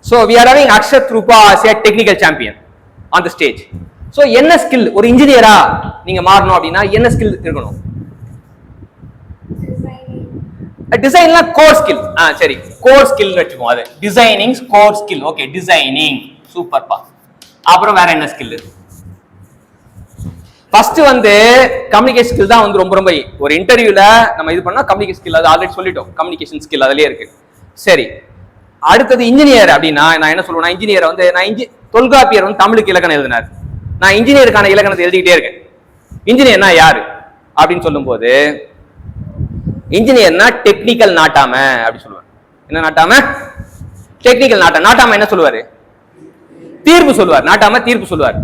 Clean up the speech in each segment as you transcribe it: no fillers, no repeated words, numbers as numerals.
So we are having Akshat Rupa as a technical champion on the stage. So என்ன skill ஒரு இன்ஜினியரா நீங்க மாறணும் அப்படின்னா என்ன ஸ்கில் இருக்கணும்? டிசைன்லாம் கோர் ஸ்கில். சரி, கோர் ஸ்கில் வச்சுக்கோம். அது designing core skill. Okay, designing சூப்பர்ப்பா. அப்புறம் வேற என்ன ஸ்கில்? ஃபர்ஸ்ட் வந்து கம்யூனிகேஷன் ஸ்கில் தான் வந்து ரொம்ப ரொம்ப ஒரு இன்டர்வியூல நம்ம இது பண்ணா கம்யூனிகேஷன் ஸ்கில், அது ஆல்ரெடி சொல்லிட்டோம். கம்யூனிகேஷன் ஸ்கில் அதுலயே இருக்கு. சரி, அடுத்தது இன்ஜினியர் அப்படின்னா நான் என்ன சொல்லுவேன்? இன்ஜினியர் வந்து நான் தொல்காப்பியர் வந்து தமிழுக்கு இலக்கணம் எழுதினார். நான் இன்ஜினியருக்கான இலக்கணத்தை எழுதிக்கிட்டே இருக்கேன். இன்ஜினியர்னா யாரு அப்படின்னு சொல்லும் போது இன்ஜினியர்னா டெக்னிக்கல் நாட்டாம அப்படி சொல்லுவார். என்ன நாட்டாம? டெக்னிக்கல் நாட்டாம என்ன சொல்லுவாரு? தீர்ப்பு சொல்லுவார். நாட்டாம தீர்ப்பு சொல்லுவார்.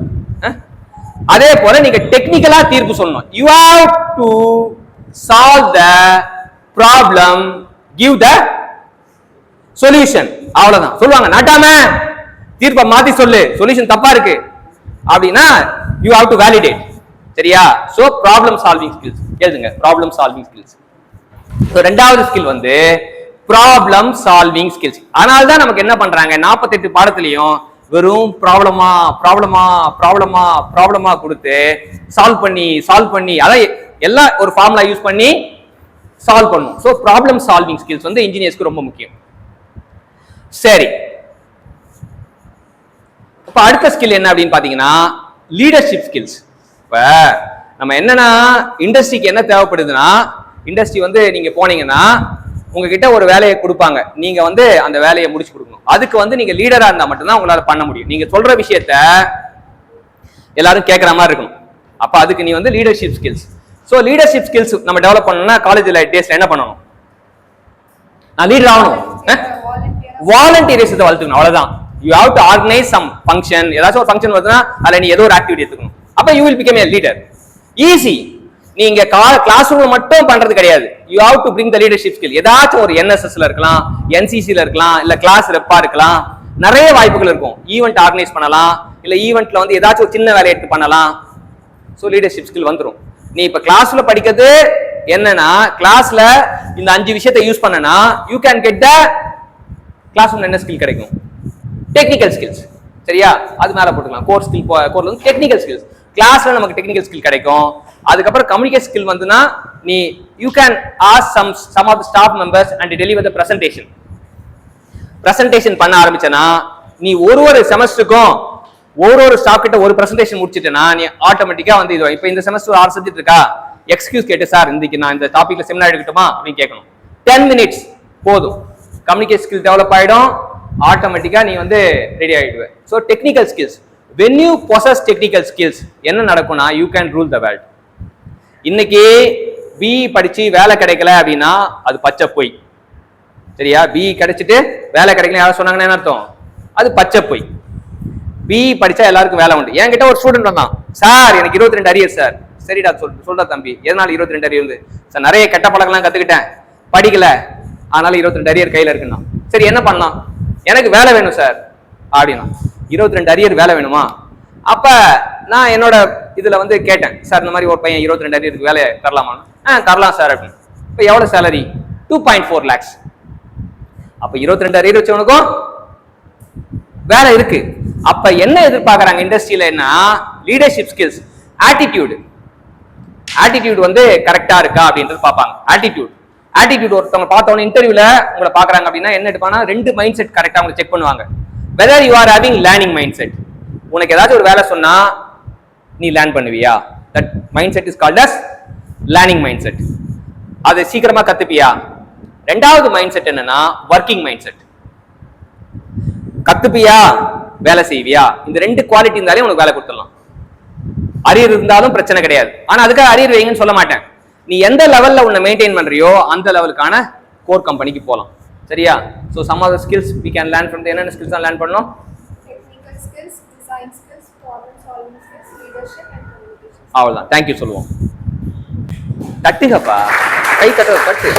அதே போல நீங்க டெக்னிக்கலா தீர்ப்பு சொல்லணும். You have to solve the problem, give the solution. அவ்வளவுதான் சொல்லுவாங்க. நாட்டாம தீர்ப்பை மாத்தி சொல்லு, சொல்யூஷன் தப்பா இருக்கு அப்படின்னா யூ ஹேவ் டு வேலிடேட். சரியா? சோ ப்ராப்ளம் சால்விங் ஸ்கில்ஸ் எழுதுங்க. Problem solving skills. ரெண்டாவது ஸ்கில் வந்து ப்ராப்ளம் சால்விங் ஸ்கில்ஸ். அதனால தான் நமக்கு என்ன பண்றாங்க 48 பாடத்திலையும் வெறும் ப்ராப்ளமா ப்ராப்ளமா ப்ராப்ளமா ப்ராப்ளமா கொடுத்து சால்வ் பண்ணி அதான் எல்லாம் ஒரு ஃபார்முலா யூஸ் பண்ணி சால்வ் பண்ணும். ஸோ ப்ராப்ளம் சால்விங் ஸ்கில்ஸ் வந்து இன்ஜினியர்ஸ்க்கு ரொம்ப முக்கியம். சரி, இப்ப அடுத்த ஸ்கில் என்ன அப்படின்னு பாத்தீங்கன்னா லீடர்ஷிப் ஸ்கில்ஸ். இப்ப நம்ம என்னன்னா இண்டஸ்ட்ரிக்கு என்ன தேவைப்படுதுன்னா, இண்டஸ்ட்ரி வந்து நீங்க போனீங்கன்னா உங்ககிட்ட ஒரு வேலையை கொடுப்பாங்க, நீங்க வந்து அந்த வேலையை முடிச்சு கொடுக்கணும். அதுக்கு வந்து நீங்க லீடரா இருந்தா மட்டும்தான் உங்களால பண்ண முடியும். நீங்க சொல்ற விஷயத்த எல்லாரும் கேட்கற மாதிரி இருக்கணும். அப்ப அதுக்கு நீ வந்து leadership skills. So leadership skills நம்ம டெவலப் பண்ணணும்னா காலேஜ்ல டேஸ்ல என்ன பண்ணணும்? நான் லீடர் ஆகணும், வாலண்டியரிசத்தை வளர்த்துக்கணும். அவ்வளவுதான். You have to organise some function. ஏதாச்சும் ஒரு ஃபங்க்ஷன் வருதுன்னா அதுல நீ ஏதோ ஒரு ஆக்டிவிட்டி எடுத்துக்கணும். அப்ப you will become a leader. Easy. நீங்க கிளாஸ் ரூம் மட்டும் பண்றது கிடையாது. You have to bring the leadership skill. ஏதாச்சும் ஒரு என்எஸ்எஸ்ல இருக்கலாம், என்சிசில இருக்கலாம், இல்ல கிளாஸ் ரெப்பா இருக்கலாம். நிறைய வாய்ப்புகள் இருக்கும். ஈவெண்ட் ஆர்கனைஸ் பண்ணலாம், இல்ல ஈவெண்ட்ல வந்து ஏதாச்சும் ஒரு சின்ன வேலையை எடுத்து பண்ணலாம். ஸோ லீடர்ஷிப் ஸ்கில் வந்துடும். நீ இப்ப கிளாஸ்ல படிக்கிறது என்னன்னா, கிளாஸ்ல இந்த 5 விஷயத்தை யூஸ் பண்ணனா you can get the class ரூம்ல என்ன ஸ்கில் கிடைக்கும்? Technical skills. சரியா? அது மேல போட்டுக்கலாம். கோர் ஸ்கில் கோர்ல வந்து டெக்னிக்கல் ஸ்கில்ஸ். கிளாஸ்ல நமக்கு டெக்னிக்கல் ஸ்கில் கிடைக்கும். அதுக்கப்புறம் கம்யூனிகேஷன் ஸ்கில் வந்துன்னா நீ you can ask some of the staff members and deliver the presentation. Presentation பண்ண ஆரம்பிச்சனா நீ ஒரு செமஸ்டருக்கும் ஒரு ஸ்டாஃப் கிட்ட ஒரு பிரசன்டேஷன் முடிச்சிட்டனா நீ ஆட்டோமேட்டிக்கா வந்து இது. இப்போ இந்த செமஸ்டர் 6 சப்ஜெக்ட் இருக்கா, எக்ஸ்கியூஸ் கேட்டு சார் இன்னைக்கு நான் இந்த டாபிக்ல செமினார் எடுக்கட்டுமா அப்படின்னு கேட்கணும். 10 minutes போதும். கம்யூனிகேஷன் ஸ்கில் டெவலப் ஆயிடும். ஆட்டோமேட்டிக்கா நீ வந்து ரெடி ஆயிடுவே. So technical skills. when you possess technical skills என்ன நடக்கும்னா you can rule the world. இன்னைக்கு பி படிச்சு வேலை கிடைக்கல அப்படின்னா அது பச்சை பொய். சரியா? பி கிடைச்சிட்டு வேலை கிடைக்கல யாரும் சொன்னாங்கன்னா என்ன அர்த்தம்? அது பச்சை பொய். பி படிச்சா எல்லாருக்கும் வேலை உண்டு. என்கிட்ட ஒரு ஸ்டூடெண்ட் வந்தான், சார் எனக்கு 22 அரியர் சார். சரிடா சொல்றா தம்பி, எதனால 22 அரியர் இருந்து? சார் நிறைய கெட்ட பழக்கம்லாம் கத்துக்கிட்டேன், படிக்கல, அதனால 22 அரியர் கையில இருக்குன்னா. சரி என்ன பண்ணலாம்? எனக்கு வேலை வேணும் சார் அப்படின்னா. 22 அரியர் வேலை வேணுமா? அப்ப நான் என்னோட இதுல வந்து கேட்டேன், சார் இந்த மாதிரி ஒரு பையன் 22 அரியருக்கு வேலை தரலாமா? தரலாம் சார் அப்படின்னு. இப்ப எவ்வளவு சேலரி? 2.4 lakhs. அப்ப 22 அரியர் வச்சவனுக்கும் வேலை இருக்கு. அப்ப என்ன எதிர்பார்க்கறாங்க இண்டஸ்ட்ரியில? என்ன லீடர்ஷிப் ஸ்கில்ஸ், ஆட்டிடியூட் வந்து கரெக்டா இருக்கா அப்படின்றது பார்ப்பாங்க. ஆட்டிடியூட் ஒருத்தவங்க பார்த்தவொன்னு இன்டர்வியூல உங்களை பாக்குறாங்க அப்படின்னா என்ன எடுப்பாங்கன்னா 2 மைண்ட் செட் கரெக்டா அவங்க செக் பண்ணுவாங்க. whether you are having learning mindset. உனக்கு ஏதாச்சும் ஒரு வேலை சொன்னா நீ லேர்ன் பண்ணுவியா? that mindset is called as learning mindset. அது சீக்கிரமா கத்துப்பியா? ரெண்டாவது மைண்ட் செட் என்னன்னா working mindset. கத்துப்பியா, வேலை செய்வியா? இந்த 2 குவாலிட்டி இருந்தாலே உனக்கு வேலை கொடுத்துடலாம். அரியர் இருந்தாலும் பிரச்சனை கிடையாது. ஆனா அதுக்காக அரியர் வைங்கன்னு சொல்ல மாட்டேன். நீ எந்த லெவல்ல உன்னை மெயின்டைன் பண்றியோ அந்த லெவலுக்கான கோர் கம்பெனிக்கு போலாம். சரியா? So some of the skills we can learn from the என்னென்ன skills தான் லேர்ன் பண்ணணும்? Technical skills, design skills, problem solving skills, leadership and communication. அவ்வளவுதான். Thank you சொல்லுவோம். தட்டுங்கப்பா, கை தட்டு.